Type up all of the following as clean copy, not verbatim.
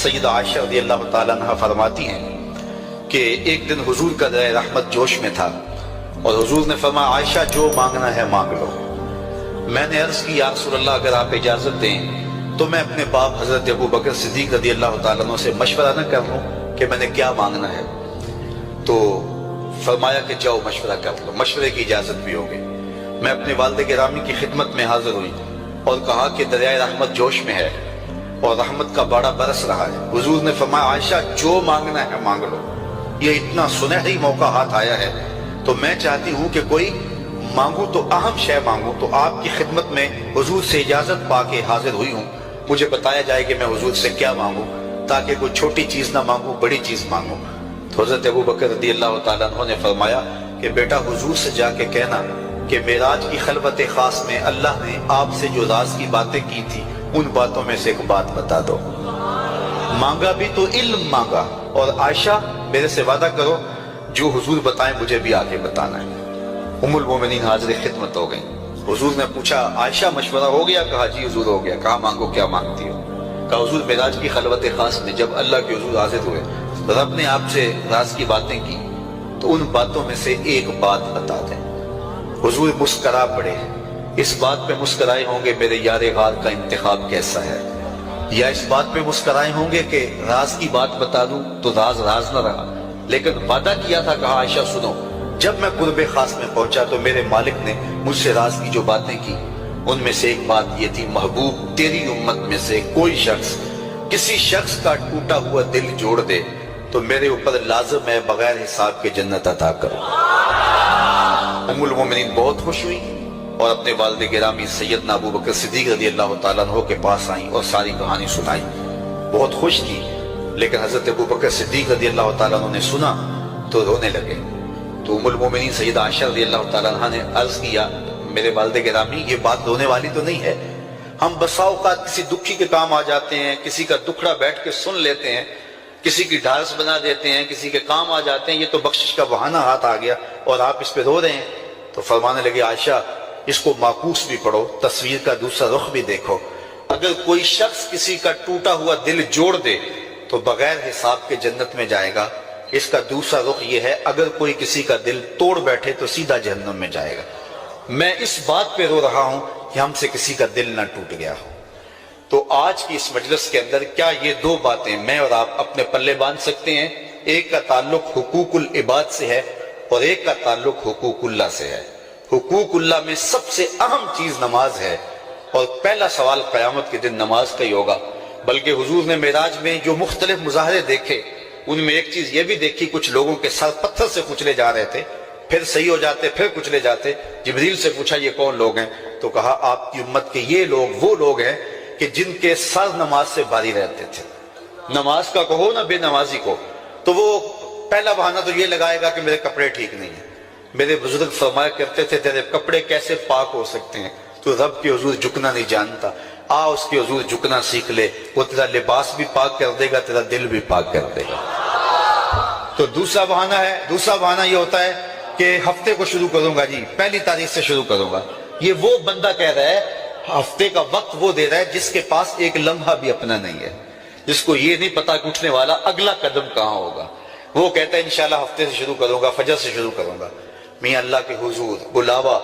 سیدہ عائشہ رضی اللہ تعالیٰ عنہ فرماتی ہیں کہ ایک دن حضور کا درہ رحمت جوش میں تھا اور حضور نے فرمایا عائشہ جو مانگنا ہے مانگ لو۔ میں نے عرض کی یا رسول اللہ اگر آپ اجازت دیں تو میں اپنے باپ حضرت ابو بکر صدیق رضی اللہ تعالیٰ عنہ سے مشورہ نہ کر لوں کہ میں نے کیا مانگنا ہے؟ تو فرمایا کہ جاؤ مشورہ کر لو، مشورے کی اجازت بھی ہوگی۔ میں اپنے والد گرامی کی خدمت میں حاضر ہوئی اور کہا کہ دریائے رحمت جوش میں ہے اور رحمت کا باڑا برس رہا ہے۔ حضور نے فرمایا عائشہ جو مانگنا ہے مانگ لو، یہ اتنا سنہری موقع ہاتھ آیا ہے تو میں چاہتی ہوں کہ کوئی مانگوں تو اہم شے مانگوں۔ تو آپ کی خدمت میں حضور سے اجازت پا کے حاضر ہوئی ہوں، مجھے بتایا جائے کہ میں حضور سے کیا مانگوں تاکہ کوئی چھوٹی چیز نہ مانگوں، بڑی چیز مانگوں۔ تو حضرت ابو بکر رضی اللہ تعالیٰ عنہ نے فرمایا کہ بیٹا حضور سے جا کے کہنا کہ معراج کی خلوت خاص میں اللہ نے آپ سے جو راز کی باتیں کی تھی ان باتوں میں سے ایک بات بتا دو۔ مانگا بھی تو علم مانگا، اور عائشہ میرے سے وعدہ کرو جو حضور بتائیں مجھے بھی آگے بتانا ہے۔ ام المومنین حاضر خدمت ہو گئیں۔ حضور نے پوچھا عائشہ مشورہ ہو گیا؟ کہا جی حضور ہو گیا۔ کہا مانگو کیا مانگتی ہو؟ کہا حضور معراج کی خلوت خاص میں جب اللہ کے حضور حاضر ہوئے رب نے آپ سے راز کی باتیں کی تو ان باتوں میں سے ایک بات بتا دیں۔ حضور مسکرا پڑے، اس بات پہ مسکرائے ہوں گے میرے یار غار کا انتخاب کیسا ہے، یا اس بات پہ مسکرائے ہوں گے کہ راز کی بات بتا دوں تو راز راز نہ رہا، لیکن وعدہ کیا تھا۔ کہا عائشہ سنو، جب میں قرب خاص میں پہنچا تو میرے مالک نے مجھ سے راز کی جو باتیں کی ان میں سے ایک بات یہ تھی محبوب تیری امت میں سے کوئی شخص کسی شخص کا ٹوٹا ہوا دل جوڑ دے تو میرے اوپر لازم ہے بغیر حساب کے جنت عطا کرو۔ ام المومنین بہت خوش ہوئی اور اپنے والد گرامی سیدنا ابو بکر صدیق رضی اللہ تعالیٰ عنہ کے پاس آئیں اور ساری کہانی سنائی۔ بہت خوش تھی، لیکن حضرت ابو بکر صدیق رضی اللہ تعالیٰ عنہ نے سنا تو رونے لگے۔ تو ام المومنین سیدہ عائشہ رضی اللہ تعالیٰ عنہ نے عرض کیا میرے والد گرامی یہ بات رونے والی تو نہیں ہے، ہم بسا اوقات کسی دکھی کے کام آ جاتے ہیں، کسی کا دکھڑا بیٹھ کے سن لیتے ہیں، کسی کی ڈھارس بنا دیتے ہیں، کسی کے کام آ جاتے ہیں، یہ تو بخشش کا بہانہ ہاتھ آ گیا اور آپ اس پہ رو رہے ہیں۔ تو فرمانے لگے عائشہ اس کو معکوس بھی پڑھو، تصویر کا دوسرا رخ بھی دیکھو، اگر کوئی شخص کسی کا ٹوٹا ہوا دل جوڑ دے تو بغیر حساب کے جنت میں جائے گا، اس کا دوسرا رخ یہ ہے اگر کوئی کسی کا دل توڑ بیٹھے تو سیدھا جہنم میں جائے گا۔ میں اس بات پہ رو رہا ہوں کہ ہم سے کسی کا دل نہ ٹوٹ گیا ہو۔ تو آج کی اس مجلس کے اندر کیا یہ دو باتیں میں اور آپ اپنے پلے باندھ سکتے ہیں؟ ایک کا تعلق حقوق العباد سے ہے اور ایک کا تعلق حقوق اللہ سے ہے۔ حقوق اللہ میں سب سے اہم چیز نماز ہے اور پہلا سوال قیامت کے دن نماز کا ہی ہوگا۔ بلکہ حضور نے معراج میں جو مختلف مظاہرے دیکھے ان میں ایک چیز یہ بھی دیکھی، کچھ لوگوں کے سر پتھر سے کچلے جا رہے تھے، پھر صحیح ہو جاتے، پھر کچلے جاتے۔ جبریل سے پوچھا یہ کون لوگ ہیں؟ تو کہا آپ کی امت کے یہ لوگ وہ لوگ ہیں کہ جن کے سر نماز سے بھاری رہتے تھے۔ نماز کا کہو نہ بے نمازی کو، تو وہ پہلا بہانہ تو یہ لگائے گا کہ میرے کپڑے ٹھیک نہیں ہیں۔ میرے بزرگ فرمایا کرتے تھے تیرے کپڑے کیسے پاک ہو سکتے ہیں، تو رب کے حضور جھکنا نہیں جانتا، آ اس کے حضور جھکنا سیکھ لے، وہ تیرا لباس بھی پاک کر دے گا، تیرا دل بھی پاک کر دے گا۔ تو دوسرا بہانہ یہ ہوتا ہے کہ ہفتے کو شروع کروں گا جی، پہلی تاریخ سے شروع کروں گا۔ یہ وہ بندہ کہہ رہا ہے، ہفتے کا وقت وہ دے رہا ہے جس کے پاس ایک لمحہ بھی اپنا نہیں ہے، جس کو یہ نہیں پتا کہ اٹھنے والا اگلا قدم کہاں ہوگا۔ وہ کہتا ہے انشاءاللہ ہفتے سے شروع کروں گا، فجر سے شروع کروں گا۔ میاں اللہ کے حضور بلاوا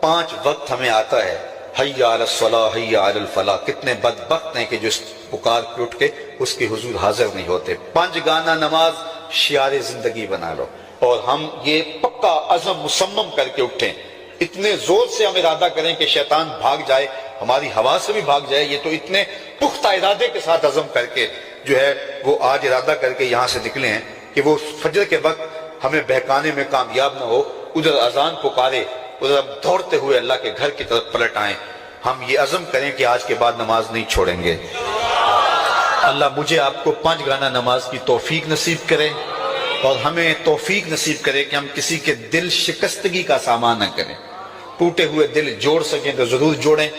5 وقت ہمیں آتا ہے، حی علی الصلاۃ حی علی الفلاح۔ کتنے بدبخت ہیں کہ جو اس پکار پہ اٹھ کے اس کے حضور حاضر نہیں ہوتے۔ 5 گانا نماز شعار زندگی بنا لو، اور ہم یہ پکا عزم مصمم کر کے اٹھیں، اتنے زور سے ہم ارادہ کریں کہ شیطان بھاگ جائے، ہماری ہوا سے بھی بھاگ جائے۔ یہ تو اتنے پختہ ارادے کے ساتھ عزم کر کے جو ہے وہ آج ارادہ کر کے یہاں سے نکلے ہیں کہ وہ فجر کے وقت ہمیں بہکانے میں کامیاب نہ ہو، ادھر اذان پکارے ادھر ہم دوڑتے ہوئے اللہ کے گھر کی طرف پلٹ آئیں۔ ہم یہ عزم کریں کہ آج کے بعد نماز نہیں چھوڑیں گے۔ اللہ مجھے آپ کو 5 گانا نماز کی توفیق نصیب کرے اور ہمیں توفیق نصیب کرے کہ ہم کسی کے دل شکستگی کا سامان نہ کریں۔ ٹوٹے ہوئے دل جوڑ سکیں تو ضرور جوڑیں۔